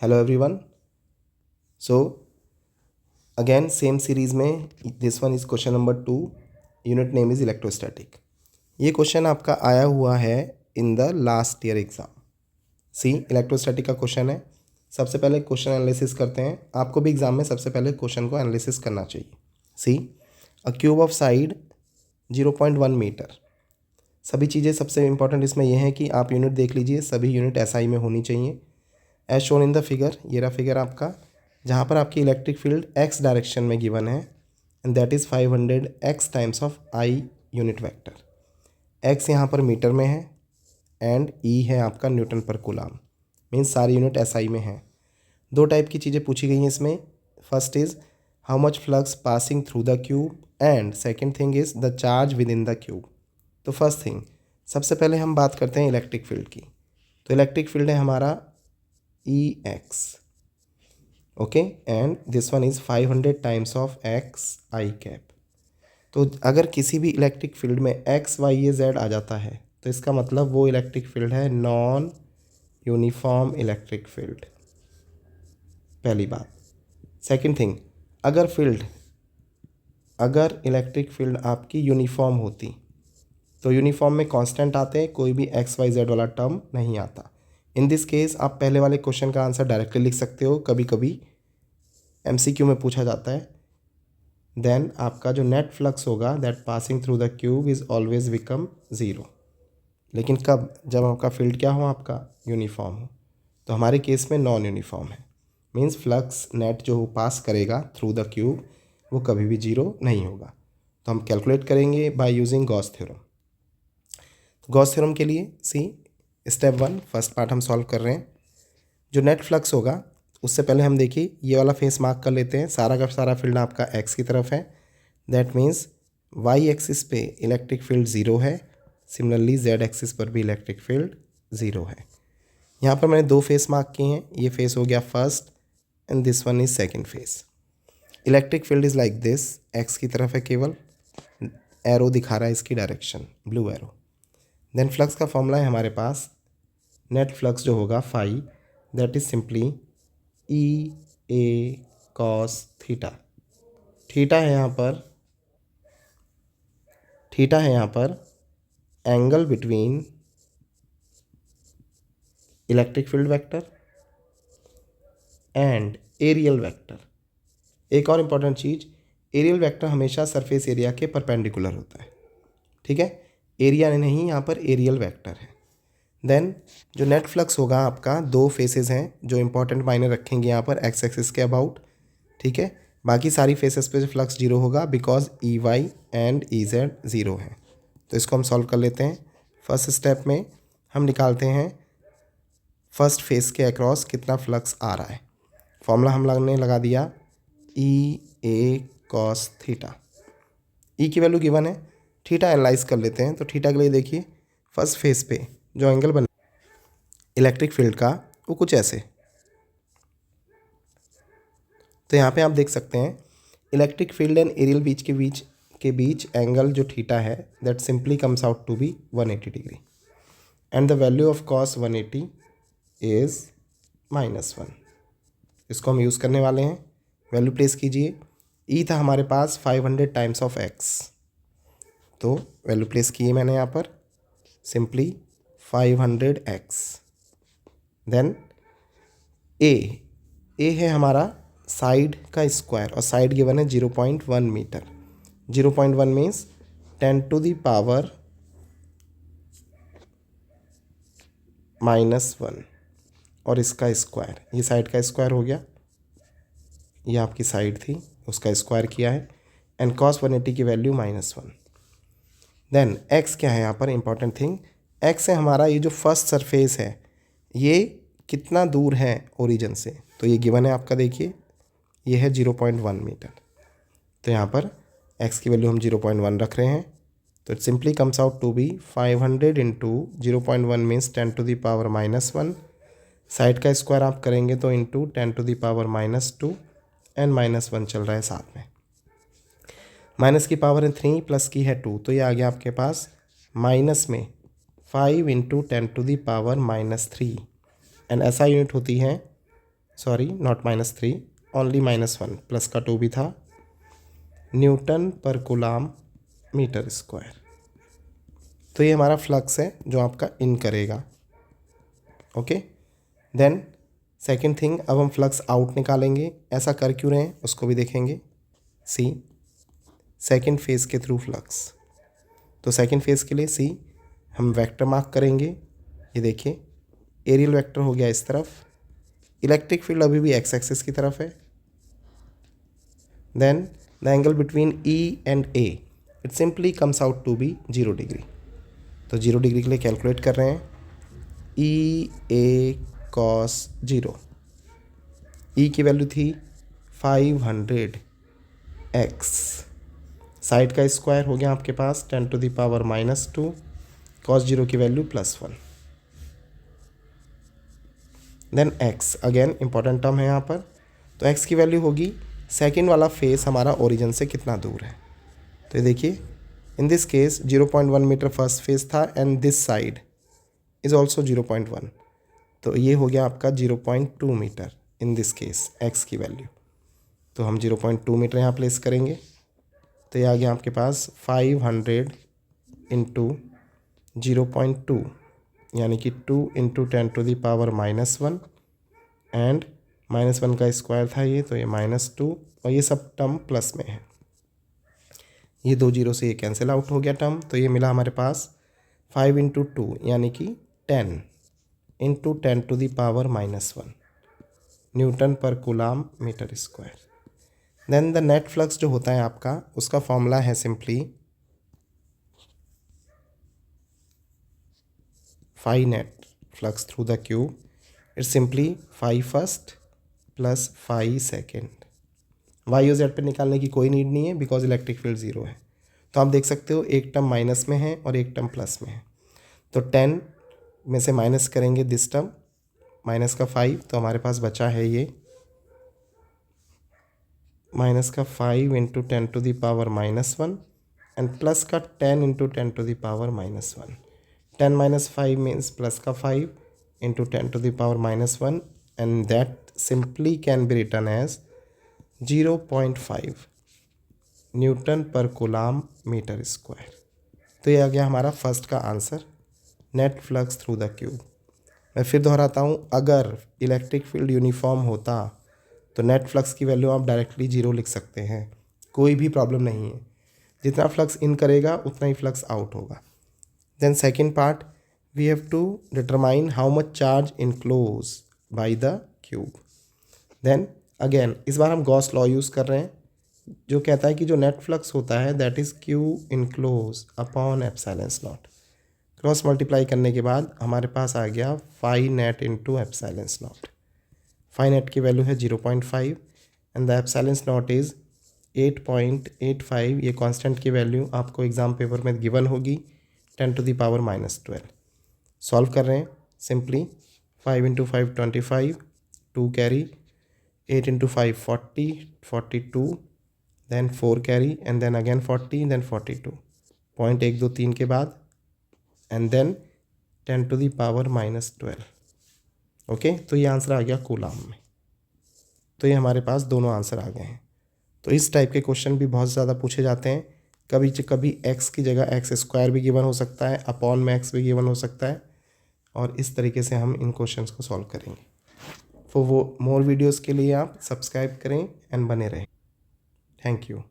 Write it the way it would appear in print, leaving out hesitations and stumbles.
Hello everyone. So again same series में this one is question number 2। Unit name is electrostatic. ये question आपका आया हुआ है in the last year exam. See electrostatic का question है। सबसे पहले क्वेश्चन एनालिसिस करते हैं। आपको भी एग्जाम में सबसे पहले क्वेश्चन को एनालिसिस करना चाहिए। See a cube of side 0.1 metre. सभी चीज़ें सबसे इंपॉर्टेंट इसमें यह है कि आप यूनिट देख लीजिए, सभी यूनिट एसआई में होनी चाहिए। As shown in the figure, ये रहा फिगर आपका, जहाँ पर आपकी इलेक्ट्रिक फील्ड एक्स डायरेक्शन में गिवन है and that is 500 x times of i unit vector. X यहाँ पर मीटर में है एंड ई है आपका न्यूटन पर कूलाम। मीन्स सारी यूनिट एसआई में है। दो टाइप की चीज़ें पूछी गई हैं इसमें। First is how much flux passing through the cube and second thing is the charge with in the cube. तो फर्स्ट थिंग, सबसे पहले हम बात करते हैं इलेक्ट्रिक फील्ड की। तो इलेक्ट्रिक फील्ड है हमारा E x, okay, and this one is 500 times of x i cap. तो अगर किसी भी इलेक्ट्रिक फील्ड में एक्स वाई ए जेड आ जाता है तो इसका मतलब वो इलेक्ट्रिक फील्ड है नॉन यूनिफॉर्म इलेक्ट्रिक फील्ड, पहली बात। सेकंड थिंग, अगर इलेक्ट्रिक फील्ड आपकी यूनिफॉर्म होती तो यूनिफॉर्म में कांस्टेंट आते हैं, कोई भी एक्स वाई जेड वाला टर्म नहीं आता। इन दिस केस आप पहले वाले क्वेश्चन का आंसर डायरेक्टली लिख सकते हो, कभी कभी एमसीक्यू में पूछा जाता है। देन आपका जो नेट फ्लक्स होगा that passing through the cube is always become zero. लेकिन कब? जब आपका फील्ड क्या हो, आपका यूनिफॉर्म हो। तो हमारे केस में नॉन यूनिफॉर्म है। मीन्स फ्लक्स नेट जो पास करेगा थ्रू द क्यूब वो कभी भी जीरो नहीं होगा। तो हम कैलकुलेट करेंगे by using Gauss theorem. Gauss theorem के लिए सी स्टेप 1 फर्स्ट पार्ट हम सॉल्व कर रहे हैं। जो नेट फ्लक्स होगा उससे पहले हम देखिए ये वाला फेस मार्क कर लेते हैं। सारा का सारा फील्ड आपका एक्स की तरफ है। दैट मीन्स वाई एक्सिस पे इलेक्ट्रिक फील्ड ज़ीरो है। सिमिलरली जेड एक्सिस पर भी इलेक्ट्रिक फील्ड ज़ीरो है। यहाँ पर मैंने दो फेस मार्क किए हैं। ये फेस हो गया first and this one is second face. Electric field is like this, x की तरफ है, केवल एरो दिखा रहा है इसकी direction, blue arrow. Then flux का फॉर्मूला है हमारे पास, नेट फ्लक्स जो होगा phi, that is simply E A cos theta. Theta है यहाँ पर angle between electric field vector and areal vector. एक और इम्पॉर्टेंट चीज़, एरियल वेक्टर हमेशा सरफेस एरिया के परपेंडिकुलर होता है, ठीक है। एरिया नहीं, यहाँ पर एरियल वेक्टर है। देन जो नेट फ्लक्स होगा आपका, दो फेसेस हैं जो इंपॉर्टेंट मायने रखेंगे यहाँ पर एक्स एक्सिस के अबाउट, ठीक है। बाकी सारी फेसेस पे फ्लक्स जीरो होगा because E y and E z zero है। तो इसको हम सॉल्व कर लेते हैं। फर्स्ट स्टेप में हम निकालते हैं फर्स्ट फेस के अक्रॉस कितना फ्लक्स आ रहा है। फॉर्मूला हम लोग ने लगा दिया ई ए कॉस थीटा। ई की वैल्यू गिवन है, थीटा एनालाइज कर लेते हैं। तो थीटा के लिए देखिए फर्स्ट फेस पे जो एंगल बना इलेक्ट्रिक फील्ड का वो कुछ ऐसे। तो यहाँ पे आप देख सकते हैं इलेक्ट्रिक फील्ड एंड एरियल के बीच एंगल जो थीटा है that simply comes out to be 180 degree and the value of cos 180 is -1। इसको हम यूज़ करने वाले हैं। वैल्यू प्लेस कीजिए। ई था हमारे पास 500 टाइम्स ऑफ एक्स, तो वैल्यू प्लेस की है मैंने यहाँ पर सिंपली 500x। देन ए है हमारा साइड का स्क्वायर और साइड गिवन है 0.1 metre. 0.1 means 10 to the power -1 और इसका स्क्वायर, ये साइड का स्क्वायर हो गया, ये आपकी साइड थी उसका स्क्वायर किया है एंड cos 180 की वैल्यू -1। देन x क्या है यहाँ पर इंपॉर्टेंट थिंग, x है हमारा ये जो फर्स्ट सरफेस है ये कितना दूर है ओरिजिन से, तो ये गिवन है आपका, देखिए ये है 0.1 मीटर। तो यहाँ पर x की वैल्यू हम 0.1 रख रहे हैं। तो it simply comes out to be 500 into 0.1 means 10 to the power -1। Side का स्क्वायर आप करेंगे तो into 10 to the power -2 and -1 चल रहा है साथ में। माइनस की पावर है 3 प्लस की है 2, तो ये आ गया आपके पास माइनस में 5 into 10 to the power -3 and ऐसा यूनिट होती है सॉरी नॉट -3, ओनली -1, प्लस का 2 भी था, न्यूटन पर कूलाम मीटर स्क्वायर। तो ये हमारा फ्लक्स है जो आपका इन करेगा। ओके, देन सेकेंड थिंग, अब हम फ्लक्स आउट निकालेंगे। ऐसा कर क्यों रहे हैं उसको भी देखेंगे। सी, सेकेंड फेज़ के थ्रू फ्लक्स। तो सेकेंड फेज़ के लिए सी हम वेक्टर मार्क करेंगे। ये देखिए एरियल वेक्टर हो गया इस तरफ, इलेक्ट्रिक फील्ड अभी भी एक्स एक्सिस की तरफ है। Then the angle between E and A, it simply comes out to be 0 degree. तो 0 डिग्री के लिए कैलकुलेट कर रहे हैं, ई ए कॉस 0, ई की वैल्यू थी 500 एक्स, साइड का स्क्वायर हो गया आपके पास 10⁻⁻², कॉस 0 की value +1। Then x, again important term है यहाँ पर। तो x की वैल्यू होगी सेकेंड वाला फेस हमारा ओरिजिन से कितना दूर है। तो ये देखिए in this case 0.1 metre first face था and this side is also 0.1, तो ये हो गया आपका 0.2 metre in this case x की वैल्यू। तो हम 0.2 मीटर यहाँ प्लेस करेंगे। तो ये आ गया आपके पास 500 इंटू 0.2 यानी कि 2 इंटू 10⁻⁻1 एंड -1 का स्क्वायर था ये, तो ये -2 और ये सब टर्म प्लस में है। ये 2 जीरो से ये कैंसिल आउट हो गया टर्म, तो ये मिला हमारे पास 5 इंटू 2 यानी कि 10 इंटू 10⁻⁻1 न्यूटन पर coulomb metre square. Then the net flux जो होता है आपका, उसका फॉर्मूला है simply phi net flux through the cube, it's simply phi first plus phi second। y और z पे निकालने की कोई नीड नहीं है बिकॉज इलेक्ट्रिक फील्ड 0 है। तो आप देख सकते हो एक टर्म माइनस में है और एक टर्म प्लस में है। तो 10 में से माइनस करेंगे दिस टर्म, माइनस का 5, तो हमारे पास बचा है ये माइनस का 5 इंटू 10⁻⁻1 एंड प्लस का 10 इंटू 10⁻⁻1। 10 minus 5 means plus का 5 into 10⁻⁻1 and that simply can be written as 0.5 Newton पर कूलाम मीटर स्क्वायर। तो ये आ गया हमारा फर्स्ट का answer, net flux through the cube. मैं फिर दोहराता हूँ, अगर इलेक्ट्रिक फील्ड यूनिफॉर्म होता तो नेट फ्लक्स की वैल्यू आप डायरेक्टली 0 लिख सकते हैं, कोई भी प्रॉब्लम नहीं है। जितना फ्लक्स इन करेगा उतना ही फ्लक्स आउट होगा। Then second part, we have to determine how much charge enclosed by the cube. Then again इस बार हम गॉस लॉ यूज़ कर रहे हैं जो कहता है कि जो नेट फ्लक्स होता है that is Q enclose upon epsilon naught. Cross multiply करने के बाद हमारे पास आ गया phi net into epsilon naught. Phi net की वैल्यू है 0.5 and the epsilon naught is 8.85। ये कांस्टेंट की वैल्यू आपको एग्जाम पेपर में गिवन होगी 10⁻⁻12। सॉल्व कर रहे हैं simply, 5 into 5 25, 2 carry, 8 into 5 40, 42, then 4 carry and then again 40, then 42, 0.123 के बाद एंड देन 10⁻⁻12। ओके, तो ये आंसर आ गया कूलाम में। तो ये हमारे पास दोनों आंसर आ गए हैं। तो इस टाइप के क्वेश्चन भी बहुत ज़्यादा पूछे जाते हैं। कभी एक्स की जगह एक्स स्क्वायर भी गिवन हो सकता है, अपॉन में एक्स भी गिवन हो सकता है, और इस तरीके से हम इन क्वेश्चंस को सॉल्व करेंगे। फॉर मोर वीडियोस के लिए आप सब्सक्राइब करें एंड बने रहें। Thank you.